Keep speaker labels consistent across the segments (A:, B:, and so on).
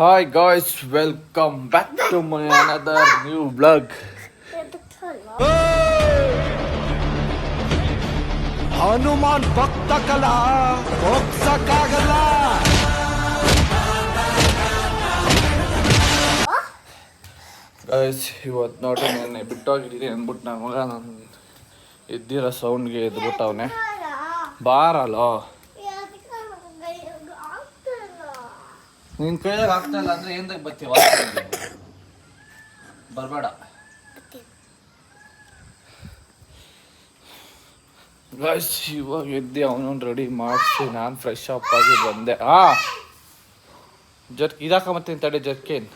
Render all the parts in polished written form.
A: Hi guys, welcome back to my another new vlog.
B: Hanuman ಭಕ್ತ ಕಲಾ ಹೋಗ್ಸಕ್ಕಾಗಲ್ಲ.
A: Guys ಇವತ್ತು ನೋಡಿ ನೆನ್ನೆ ಬಿಟ್ಟೋಗಿದ್ದೀನಿ ಅಂದ್ಬಿಟ್ಟು ನನ್ನ ಮಗ ನಾನು ಇದ್ದಿರೋ ಸೌಂಡ್ಗೆ ಎದ್ಬಿಟ್ಟವನೆ. ಬಾರಲ್ಲೋ ನಿನ್ನ ಕೈಯಾಗ ಆಗ್ತಾಯಿಲ್ಲ ಅಂದರೆ ಏನಕ್ಕೆ ಬರ್ತೀವ? ಬರಬೇಡ ಗೈಸ್. ಇವಾಗ ಎದ್ದು ಅವನೊಂದು ರೆಡಿ ಮಾಡಿಸಿ ನಾನು ಫ್ರೆಶ್ ಅಪ್ ಆಗಿ ಬಂದೆ. ಇದಾಕೊಂಬತ್ತೀನಿ ತಡೆ ಜರ್ಕಿನ್.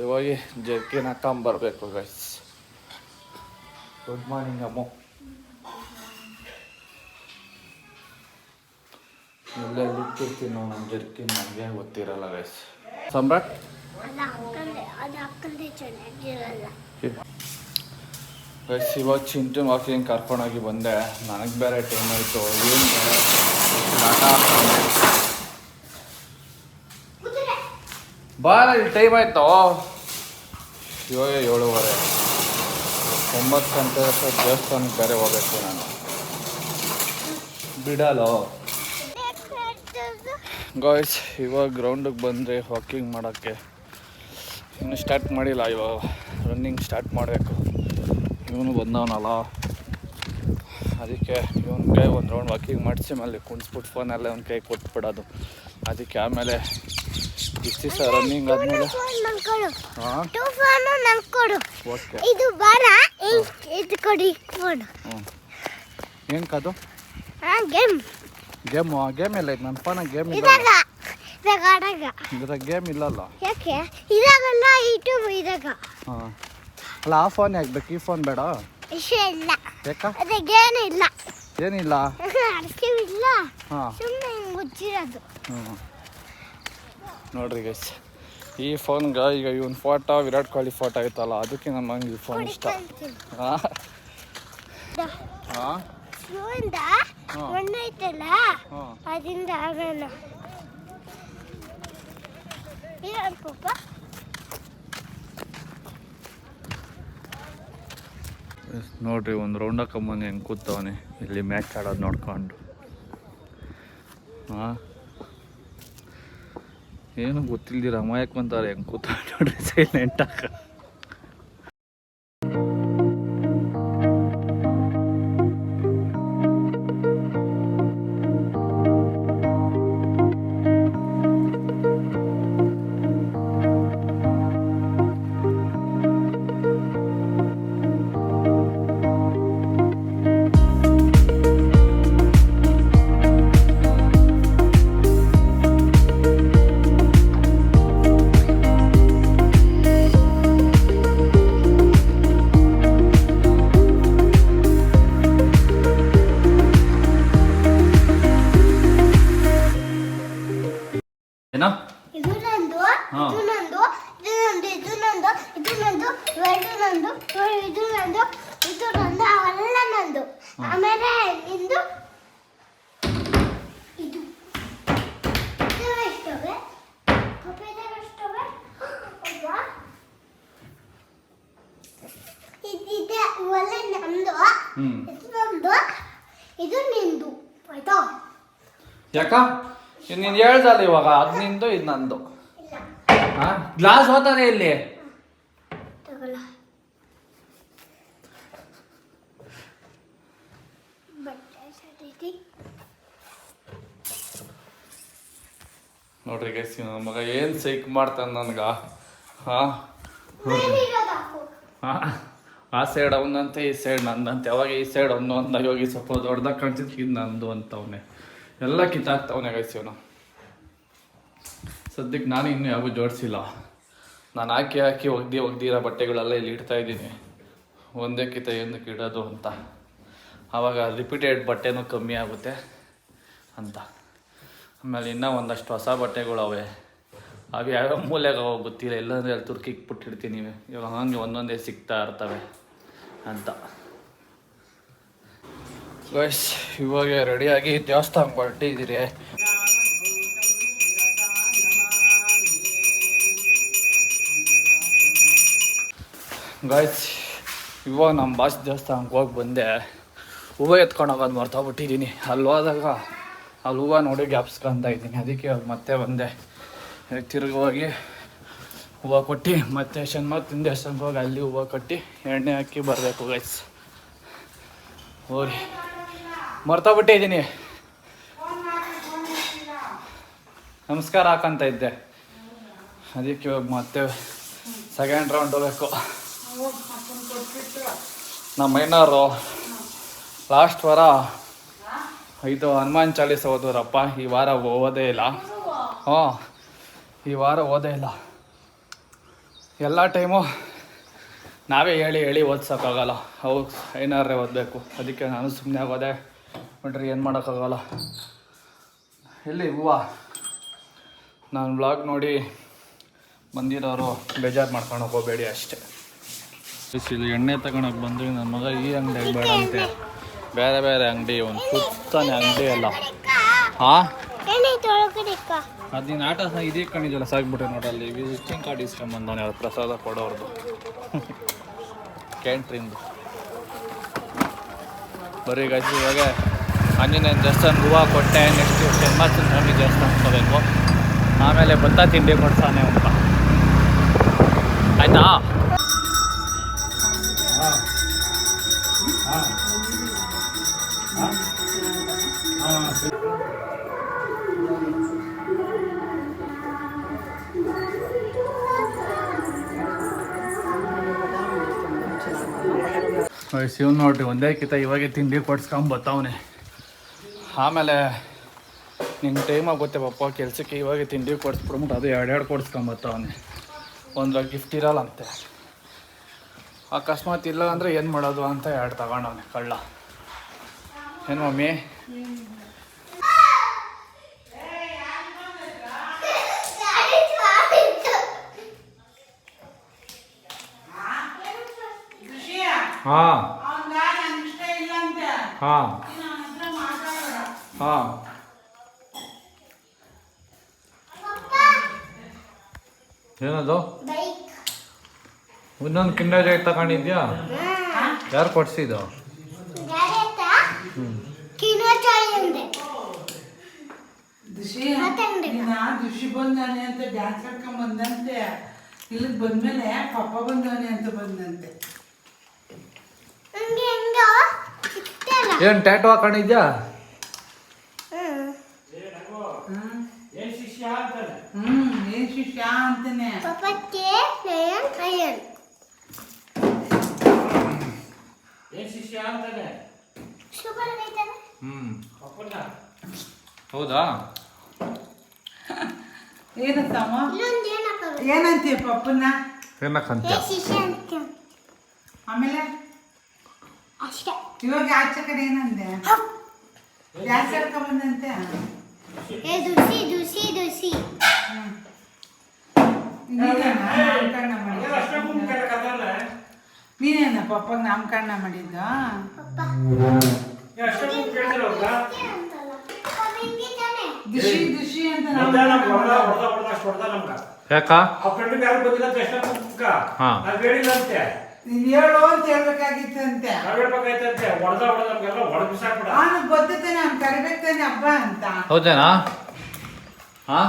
A: ಇವಾಗ ಜರ್ಕಿನ್ ಹಾಕೊಂಬರ್ಬೇಕು ಗೈಸ್. ಗುಡ್ ಮಾರ್ನಿಂಗ್ ಅಮ್ಮ. ಎಲ್ಲೆಲ್ಲಿ ಇಟ್ಟಿರ್ತೀನಿ ನಾವು ನಮ್ಮ ಜರ್ಕಿನ್ ನನಗೆ ಗೊತ್ತಿರಲ್ಲ ಗೈಸ್. ಸಮ್ರಾಟ್ ಗೈಸ್ ಇವಾಗ ಚಿಂಟು ವಾಕಿಂಗ್ ಕರ್ಕೊಂಡೋಗಿ ಬಂದೆ. ನನಗೆ ಬೇರೆ ಟೈಮ್ ಆಯಿತು. ಏನು ಬಾರ ಇಲ್ಲಿ ಟೈಮ್ ಆಯಿತು. ಇವಾಗ 7:30 9 ಗಂಟೆ ದೇವಸ್ಥಾನಕ್ಕೆ ಬೇರೆ ಹೋಗಬೇಕು ನಾನು. ಬಿಡಲ್ಲೋ ಗಾಯ್ಸ್. ಇವಾಗ ಗ್ರೌಂಡಿಗೆ ಬಂದರೆ ವಾಕಿಂಗ್ ಮಾಡೋಕ್ಕೆ ಇನ್ನೂ ಸ್ಟಾರ್ಟ್ ಮಾಡಿಲ್ಲ. ಇವಾಗ ರನ್ನಿಂಗ್ ಸ್ಟಾರ್ಟ್ ಮಾಡಬೇಕು. ಇವನು ಬಂದವನಲ್ಲ, ಅದಕ್ಕೆ ಇವನ ಕೈ ಒಂದು ರೌಂಡ್ ವಾಕಿಂಗ್ ಮಾಡಿಸಿ ಮೇಲೆ ಕುಣಿಸ್ಬಿಟ್ಟು ಫೋನಲ್ಲೇ ಒಂದು ಕೈ ಕೊಟ್ಬಿಡೋದು. ಅದಕ್ಕೆ ಆಮೇಲೆ ಇಷ್ಟು ದಿವಸ ರನ್ನಿಂಗ್ ಆದಮೇಲೆ ಓಕೆ. ಏನು ಕದು ಗೇಮ್ ಎಲ್ಲ ಐತೆ ನನ್ನ ಫೋನಾಗ. ಗೇಮ್ ಇಲ್ಲ, ಇದ್ರಾಗ ಗೇಮ್ ಇಲ್ಲಲ್ಲ. ಹಾಂ ಅಲ್ಲ, ಆ ಫೋನ್ ಯಾಕಬೇಕು? ಈ ಫೋನ್ ಬೇಡ ಯಾಕ? ಏನಿಲ್ಲ. ಹಾಂ ಹ್ಞೂ ನೋಡ್ರಿ ಗೈಸ್, ಈ ಫೋನ್ಗೆ ಈಗ ಇವನ್ ಫೋಟೋ ವಿರಾಟ್ ಕೊಹ್ಲಿ ಫೋಟೋ ಐತಲ್ಲ, ಅದಕ್ಕೆ ನಮಗೆ ಈ ಫೋನ್ ಇಷ್ಟ. ಹಾಂ ಹಾಂ ನೋಡ್ರಿ ಒಂದು ರೌಂಡ್ ಹಾಕೊಂಬಂದು ಹೆಂಗೆ ಕೂತವನೆ ಇಲ್ಲಿ ಮ್ಯಾಚ್ ಆಡೋದು ನೋಡ್ಕೊಂಡು. ಹಾಂ ಏನು ಗೊತ್ತಿಲ್ದಿರ ಅಮಾಯಕ್ ಬಂತಾರೆ ಹೆಂಗೆ ಕೂತ ನೋಡ್ರಿ ಸೈಲೆಂಟ್ ಆಗ.
C: ಇದು ನಂದು, ಇದು ನಂದು, ಇದು ನಂದು, ಇದು ನಂದು, ಇದು ನಂದು, ಇದು ನಂದು, ಇದು ನಂದು, ಇದು ನಂದು, ಅವೆಲ್ಲ ನಂದು. ಆಮೇಲೆ ನಿಂದು ಇದು ಎಷ್ಟವೆ? ಎಷ್ಟವೆ? ಇದಿದೆ ಇವೆಲ್ಲ ನಮ್ದು. ಇದು ನಮ್ದು, ಇದು ನಿಂದು. ಆಯ್ತಾ?
A: ಯಾಕ ನೀನು ಹೇಳ್ದಲ್ಲ ಇವಾಗ ಅದು ನಿಂದು ಇದು ನಂದು. ಹಾಂ ಗ್ಲಾಸ್ ಹೋತಾನೆ ಇಲ್ಲಿ. ನೋಡ್ರಿ ಗೈಸ್, ನನ್ನ ಮಗ ಏನು ಸೈಕ್ ಮಾಡ್ತಾನೆ ನನಗ. ಹಾಂ ಹಾಂ ಆ ಸೈಡ್ ಅವನಂತೆ ಈ ಸೈಡ್ ನಂದಂತೆ. ಅವಾಗ ಈ ಸೈಡ್ ಒಂದೊಂದಾಗಿ ಹೋಗಿ ಸ್ವಲ್ಪ ದೊಡ್ಡದಾಗ ಕಾಣ್ತಿದ್ದು ಇದು ನಂದು ಅಂತವನೇ. ಎಲ್ಲ ಕಿತ್ತಾಕ್ತವನೇ ಗೈಸ್ ಇವನು. ಸದ್ಯಕ್ಕೆ ನಾನು ಇನ್ನೂ ಯಾಗೂ ಜೋಡಿಸಿಲ್ಲ. ನಾನು ಹಾಕಿ ಒಗ್ದಿರೋ ಬಟ್ಟೆಗಳೆಲ್ಲ ಇಲ್ಲಿ ಇಡ್ತಾ ಇದ್ದೀನಿ. ಒಂದೇ ಕಿತ್ತ ಏನಕ್ಕೆ ಇಡೋದು ಅಂತ. ಆವಾಗ ರಿಪೀಟೆಡ್ ಬಟ್ಟೆನೂ ಕಮ್ಮಿ ಆಗುತ್ತೆ ಅಂತ. ಆಮೇಲೆ ಇನ್ನೂ ಒಂದಷ್ಟು ಹೊಸ ಬಟ್ಟೆಗಳವೆ, ಅವು ಯಾವ್ಯಾವ ಮೂಲೆಗೆ ಅವಾಗ ಗೊತ್ತಿಲ್ಲ. ಇಲ್ಲಾಂದರೆ ಅಲ್ಲಿ ತುರ್ಕಿಗೆ ಬಿಟ್ಟಿರ್ತೀನಿ. ಇವಾಗ ಹಂಗೆ ಒಂದೊಂದೇ ಸಿಗ್ತಾ ಇರ್ತವೆ ಅಂತ. ಗೈಸ್ ಇವಾಗ ರೆಡಿಯಾಗಿ ದೇವಸ್ಥಾನಕ್ಕೆ ಹೊರಟಿದ್ದೀರಿ. ಗಾಯ್ಸ್ ಇವಾಗ ನಮ್ಮ ಬಾಸ್ ದೇವಸ್ಥಾನಕ್ಕೆ ಹೋಗಿ ಬಂದೆ. ಹೂವು ಎತ್ಕೊಂಡು ಹೋಗೋದು ಮರ್ತೋಗ್ಬಿಟ್ಟಿದ್ದೀನಿ. ಅಲ್ಲಿ ಹೋದಾಗ ಅಲ್ಲಿ ಹೂವು ನೋಡಿ ಜ್ಞಾಪಿಸ್ಕೊಂತ ಇದ್ದೀನಿ. ಅದಕ್ಕೆ ಇವಾಗ ಮತ್ತೆ ಬಂದೆ. ತಿರುಗಿ ಹೋಗಿ ಹೂವು ಕೊಟ್ಟು ಮತ್ತೆ ಶನಿಮಹಾತ್ಮನ ದೇವಸ್ಥಾನಕ್ಕೆ ಹೋಗಿ ಅಲ್ಲಿ ಹೂವು ಕಟ್ಟಿ ಎಣ್ಣೆ ಹಾಕಿ ಬರಬೇಕು ಗೈಸ್. ಹೋಗಿ ಮರ್ತೋಗ್ಬಿಟ್ಟಿದ್ದೀನಿ. ನಮಸ್ಕಾರ ಹಾಕಂತ ಇದ್ದೆ. ಅದಕ್ಕೆ ಇವಾಗ ಮತ್ತೆ ಸೆಕೆಂಡ್ ರೌಂಡ್ ಹೋಗ್ಬೇಕು. ನಮ್ಮ ಮೈನವರು ಲಾಸ್ಟ್ ವಾರ ಇದು ಹನುಮಾನ್ ಚಾಲೀಸ ಓದೋರಪ್ಪ. ಈ ವಾರ ಓದೇ ಇಲ್ಲ. ಈ ವಾರ ಓದೇ ಇಲ್ಲ. ಎಲ್ಲ ಟೈಮು ನಾವೇ ಹೇಳಿ ಓದ್ಸೋಕ್ಕಾಗಲ್ಲ. ಅವು ಐನಾರೇ ಓದಬೇಕು. ಅದಕ್ಕೆ ನಾನು ಸುಮ್ಮನೆ ಆಗೋದೆ. ನೋಡ್ರಿ ಏನು ಮಾಡೋಕ್ಕಾಗಲ್ಲ. ಎಲ್ಲಿ ಹೂವು ನಾನು ಬ್ಲಾಗ್ ನೋಡಿ ಬಂದಿರೋರು ಬೇಜಾರು ಮಾಡ್ಕೊಂಡು ಹೋಗಬೇಡಿ ಅಷ್ಟೇ. ಇಲ್ಲಿ ಎಣ್ಣೆ ತಗೊಳಕ್ಕೆ ಬಂದ್ವಿ. ನನ್ನ ಮಗ ಈ ಅಂಗಡಿಯಾಗ ಬೇಡಂತೆ, ಬೇರೆ ಬೇರೆ ಅಂಗಡಿ ಒಂದು ಸುತ್ತಾನೆ ಅಂಗಡಿ ಎಲ್ಲ. ಹಾಂ ಅದು ನೀನು ಆಟ ಇದೇ ಕಣಿದೆಲ್ಲ ಸಾಕ್ಬಿಟ್ಟೆ ನೋಡಲ್ಲಿ. ವಿಸಿಟಿಂಗ್ ಕಾರ್ಡ್ ಇಸ್ಕೊಂಬಂದವನೇ ಅವ್ರು ಪ್ರಸಾದ ಕೊಡೋರ್ದು ಕ್ಯಾಂಟ್ರಿಂದು. ಬರೀ ಗಜಿ ಇವಾಗ ಆಂಜನೇಯನ ದೇವಸ್ಥಾನ ಹೂವು ಕೊಟ್ಟೆ. ನೆಕ್ಸ್ಟ್ ಜನ್ಮಾಷ್ಟಮಿ ಸ್ವಾಮಿ ದೇವಸ್ಥಾನ ಹೋಗಬೇಕು. ಆಮೇಲೆ ಭತ್ತ ತಿಂಡಿ ಕೊಡ್ತಾನೆ ಅಂತ. ಆಯ್ತಾ? ಶಿವ್ ನೋಡ್ರಿ ಒಂದೇ ಕಿತ ಇವಾಗೆ ತಿಂಡಿ ಕೊಡ್ಸ್ಕೊಂಬತ್ತವನೆ. ಆಮೇಲೆ ನಿಂಗೆ ಟೈಮ್ ಆಗುತ್ತೆ ಪಪ್ಪ ಕೆಲಸಕ್ಕೆ. ಇವಾಗ ತಿಂಡಿ ಕೊಡಿಸ್ಬಿಡ್ಬಿಟ್ಟು ಅದು ಎರಡೆರಡು ಕೊಡ್ಸ್ಕೊಂಬತ್ತವನೆ. ಒಂದು ಗಿಫ್ಟ್ ಇರಲ್ಲ ಅಂತೆ. ಅಕಸ್ಮಾತ್ ಇಲ್ಲ ಅಂದರೆ ಏನು ಮಾಡೋದು ಅಂತ ಎರಡು ತಗೊಂಡವನೆ ಕಳ್ಳ. ಏನು ಮಮ್ಮಿ? ಹಾಂ ಹಾಂ ಹಾಂ. ಏನದು? ಇನ್ನೊಂದು ಕಿಂಡರ್ ಜಾಯ್ ತಗೊಂಡಿದ್ಯಾ? ಯಾರು ಕೊಡ್ಸಿದ್ದು?
D: ದುಷಿ ಬಂದಾನೆ ಅಂತ ಡ್ಯಾನ್ಸ್ ಆಡ್ಕೊಂಡ್ ಬಂದಂತೆ. ಇಲ್ಲಿಗೆ ಬಂದ್ಮೇಲೆ ಪಪ್ಪ ಬಂದವನೆ ಅಂತ ಬಂದಂತೆ.
A: ಏನು ಟ್ಯಾಟೋ ಹಾಕೊಂಡಿದ್ಯಾ?
D: ಏನ್ ಶಿಷ್ಯ ಅಂತಾನೆ.
A: ಹೌದಾ?
D: ಏನಂತಮ್ಮ? ಏನಂತೀಯ ಪಪ್ಪನ?
A: ಏನಕ್ಕಂತ?
D: ಆಮೇಲೆ ಇವಾಗ ಆಚೆ ಕಡೆ ಏನಂದೆ? ಡ್ಯಾನ್ಸ್ ಆಡ್ಕೊಂಡ್ ಬಂದಂತೆ. ನೀನೇನ ಪಪ್ಪಗೆ ನಾಮಕರಣ ಮಾಡಿದ್ದ? ದುಷಿ ಅಂತ
A: ಯಾಕ?
D: ನೀನ್ ಹೇಳು ಅಂತ ಹೇಳ್ಬೇಕಾಗಿತ್ತು ಅಂತೆ. ಅವನಿಗೆ ಗೊತ್ತೈತೆ ನಾನು ಕರಿಬೇಕಾನೆ ಹಬ್ಬ ಅಂತ.
A: ಹೌದೇನಾ? ಹಾ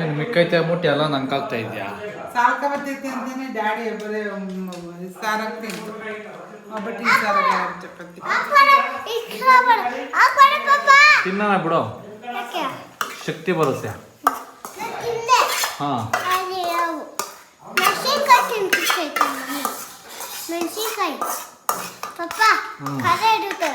A: ಏನು ಮಿಕ್ಕೈತೆ ಮುಟ್ಟಿ ಎಲ್ಲ ನಂಗೆ ಆಗ್ತಾ ಇದೆಯಾ?
D: ಸಾಲ್ಕ ಬರ್ತೈತೆ ಅಂತಾನೆ ಡ್ಯಾಡಿ ಬರೀ ಸಾರಾಗ್ತಿತ್ತು. ಬಟ್ ಈ ಸಾರ ಚಪಾತಿ
A: ತಿನ್ನೋಣ ಬಿಡು, ಶಕ್ತಿ ಬರುತ್ತೆ. ಹಾಂ
C: ಮೆಣಸಿನ್ಕಾಯಿ ಪಪ್ಪ ಖಾರ ಇಡುತ್ತೆ.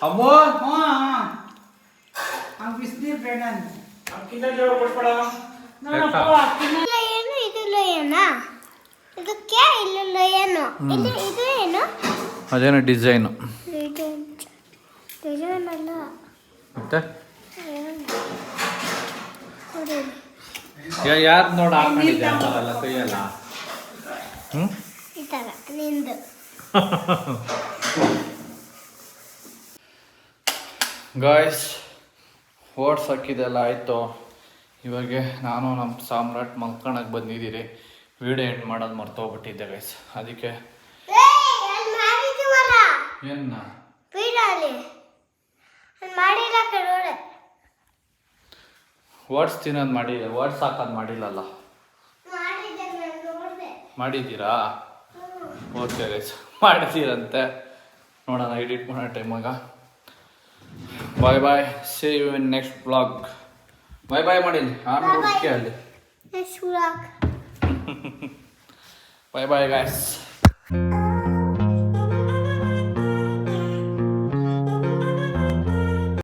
A: ಅಮ್ಮೋ
D: ಬಿಸಿನೀರು ಬೇಡ ಅಂತ.
C: ಏನು ಇದು ಲಯನ? ಇದಕ್ಕೆ ಇಲ್ಲ ಲಯನು. ಇದು ಏನು?
A: ಅದೇನೋ ಡಿಸೈನು.
C: ಡಿಸೈನ್ ಅಲ್ಲ
A: ಮತ್ತೆ ಯಾರು ನೋಡಿ ಹಾಕೊಂಡಿದ್ದೆ ಅಂತಲ್ಲ ಕೈಯಲ್ಲ. ಹ್ಞೂ
C: ಈ ಥರ ನಿಂದು
A: ಗಾಯ್ಸ್ ಓಟ್ಸ್ ಹಾಕಿದೆಲ್ಲ ಆಯಿತು. ಇವಾಗ ನಾನು ನಮ್ಮ ಸಾಮ್ರಾಟ್ ಮಲ್ಕೊಳಕ್ಕೆ ಬಂದಿದ್ದೀರಿ. ವಿಡಿಯೋ ಎಂಡ್ ಮಾಡೋದು ಮರ್ತೋಗ್ಬಿಟ್ಟಿದ್ದೆ ಗೈಸ್. ಅದಕ್ಕೆ ಏನ ವರ್ಡ್ಸ್ ತಿನ್ನೋದು ಮಾಡಿ ವರ್ಡ್ಸ್ ಹಾಕೋದು ಮಾಡಿಲ್ಲಲ್ಲ. ಮಾಡಿದ್ದೀರಾ? ಓಕೆ ಗೈಸ್, ಮಾಡಿದ್ದೀರಂತೆ. ನೋಡೋಣ ಎಡಿಟ್ ಮಾಡೋ ಟೈಮಾಗ. Bye bye, see you in next blog. Bye bye ಮಾಡಿಲ್ಲ ಆಮೇಲೆ ಅಲ್ಲಿ. Bye bye guys.